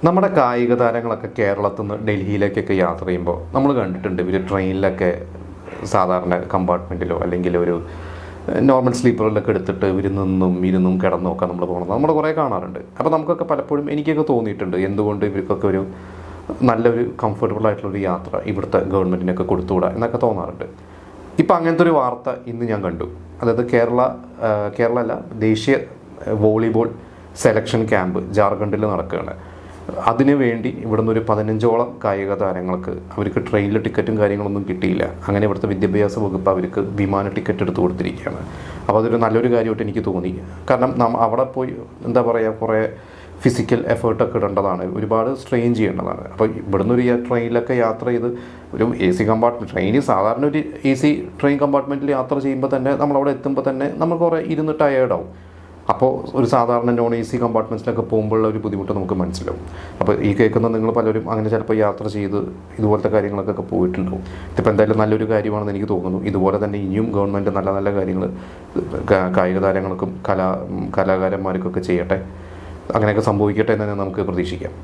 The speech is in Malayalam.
നമ്മുടെ കായിക താരങ്ങളൊക്കെ കേരളത്തിൽ നിന്ന് ഡൽഹിയിലേക്കൊക്കെ യാത്ര ചെയ്യുമ്പോൾ നമ്മൾ കണ്ടിട്ടുണ്ട് ഇവർ ട്രെയിനിലൊക്കെ സാധാരണ കമ്പാർട്ട്മെൻറ്റിലോ അല്ലെങ്കിൽ ഒരു നോർമൽ സ്ലീപ്പറിലൊക്കെ എടുത്തിട്ട് ഇവർ നിന്നും ഇരുന്നും കിടന്നും ഒക്കെ നമ്മൾ പോകണം നമ്മൾ കുറേ കാണാറുണ്ട്. അപ്പോൾ നമുക്കൊക്കെ പലപ്പോഴും എനിക്കൊക്കെ തോന്നിയിട്ടുണ്ട് എന്തുകൊണ്ട് ഇവർക്കൊക്കെ ഒരു നല്ലൊരു കംഫർട്ടബിൾ ആയിട്ടുള്ളൊരു യാത്ര ഇവിടുത്തെ ഗവൺമെൻറ്റിനൊക്കെ കൊടുത്തുകൂടാ എന്നൊക്കെ തോന്നാറുണ്ട്. ഇപ്പം അങ്ങനത്തെ ഒരു വാർത്ത ഇന്ന് ഞാൻ കണ്ടു. അതായത് കേരള അല്ല, ദേശീയ വോളിബോൾ സെലക്ഷൻ ക്യാമ്പ് ജാർഖണ്ഡിൽ നടക്കുകയാണ്. അതിനു വേണ്ടി ഇവിടുന്ന് ഒരു 15ഓളം കായിക താരങ്ങൾക്ക് അവർക്ക് ട്രെയിനിൽ ടിക്കറ്റും കാര്യങ്ങളൊന്നും കിട്ടിയില്ല. അങ്ങനെ ഇവിടുത്തെ വിദ്യാഭ്യാസ വകുപ്പ് അവർക്ക് വിമാന ടിക്കറ്റ് എടുത്ത് കൊടുത്തിരിക്കുകയാണ്. അപ്പോൾ അതൊരു നല്ലൊരു കാര്യമായിട്ട് എനിക്ക് തോന്നി. കാരണം അവിടെ പോയി എന്താ പറയുക, കുറേ ഫിസിക്കൽ എഫേർട്ടൊക്കെ ഇടേണ്ടതാണ്, ഒരുപാട് സ്ട്രെയിൻ ചെയ്യേണ്ടതാണ്. അപ്പോൾ ഇവിടുന്ന് ഒരു ട്രെയിനിലൊക്കെ യാത്ര ചെയ്ത് ഒരു AC കമ്പാർട്ട്മെൻറ്റ്, ട്രെയിനിൽ സാധാരണ ഒരു AC ട്രെയിൻ കമ്പാർട്ട്മെൻറ്റിൽ യാത്ര ചെയ്യുമ്പോൾ തന്നെ നമ്മളവിടെ എത്തുമ്പോൾ തന്നെ നമ്മൾ കുറേ ഇരുന്ന് ടയേർഡാവും. അപ്പോൾ ഒരു സാധാരണ നോൺ AC കമ്പാർട്ട്മെൻറ്റ്സിലൊക്കെ പോകുമ്പോഴുള്ള ഒരു ബുദ്ധിമുട്ട് നമുക്ക് മനസ്സിലാവും. അപ്പോൾ ഈ കേൾക്കുന്ന നിങ്ങൾ പലരും അങ്ങനെ ചിലപ്പോൾ യാത്ര ചെയ്ത് ഇതുപോലത്തെ കാര്യങ്ങൾക്കൊക്കെ പോയിട്ടുണ്ടാവും. ഇതിപ്പോൾ എന്തായാലും നല്ലൊരു കാര്യമാണെന്ന് എനിക്ക് തോന്നുന്നു. ഇതുപോലെ തന്നെ ഇനിയും ഗവൺമെൻറ് നല്ല നല്ല കാര്യങ്ങൾ കായിക താരങ്ങൾക്കും കലാകാരന്മാർക്കൊക്കെ ചെയ്യട്ടെ. അങ്ങനെയൊക്കെ സംഭവിക്കട്ടെ എന്ന് തന്നെ നമുക്ക് പ്രതീക്ഷിക്കാം.